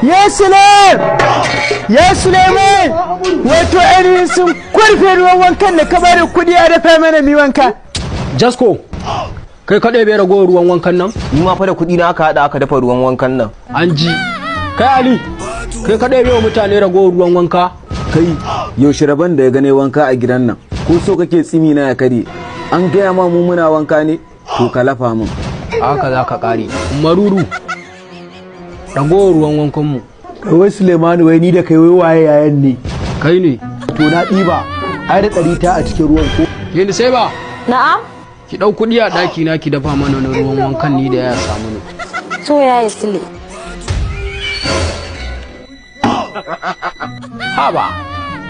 Ya Suleiman! Wato ainihin sun kwarfe ruwan wankan da ka bari kudi a dafa mana mi wanka. Jasko, kai kaɗai bai ragowar ruwan wankan nan? Ni ma fa da kudi na aka haɗa aka dafa ruwan wankan nan. An ji. Kai Ali, kai kaɗai bai wa mutane ragowar ruwan wanka? Kai, yaushe rabon da ya gane wanka a gidan nan, ko so kake tsimi na ya kare? An gaya ma mu muna wanka ne? To ka lafa min. Haka za ka ƙare. Maruru, ragowar ruwan wankanmu. Wai Suleimanu wai ni da kai wai waye yayan ne. Kai ne. To na ɗiba, ai da ɗari ta a cikin ruwan ko. Ke sai ba? Na'am. Ki ɗau kuɗi a ɗaki na ki dafa mana na ruwan wankan ni da ya samu ne. So ya yi Sule. Haba,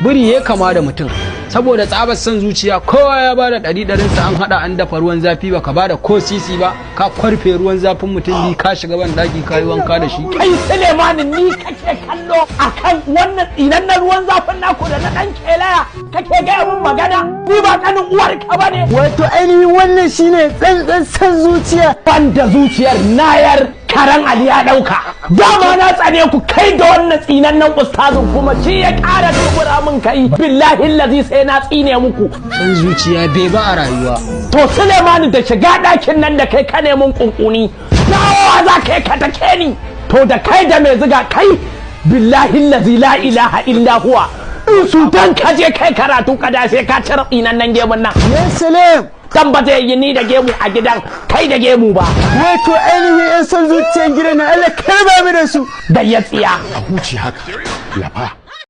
biri ya kama da mutum. Saboda tsabar son zuciya kowa ya bada ɗarinsa an haɗa an dafa ruwan zafi ba ka bada ko sisi ba ka kwarfe ruwan zafin mutum bi ka shiga ban daki ka yi wanka da shi. Kai Sulemani ni kake kallo akan wannan tsinan na ruwan zafin naku da na ɗan kelaya kake gaya min magana ni ba kanin uwarka ba ne. Wato ainihin wannan shine tsantsan son zuciya. Banda zuciyar nayar karan Ali ya ɗauka. Dama na tsane ku kai da wannan tsinannen ustazin kuma shi ya ƙara tubura min kai billahi lazi sai na tsine muku. San zuciya bai ba a rayuwa. To Sulemani da shiga ɗakin nan da kai ka neman kunkuni dawowa za ka yi ka take ni. To da kai da mai ziga kai billahi lazi la ilaha illa huwa. In su dan ka je kai karatu kada sai ka cire tsinannen gemun nan. Ya Salim! Dan ba zai yi ni da gemu a gidan kai da gemu ba. Wato ainihin 'yan son zuciyar gidan na Allah karba mu da su. Da ya tsiya. A huce haka, lafa.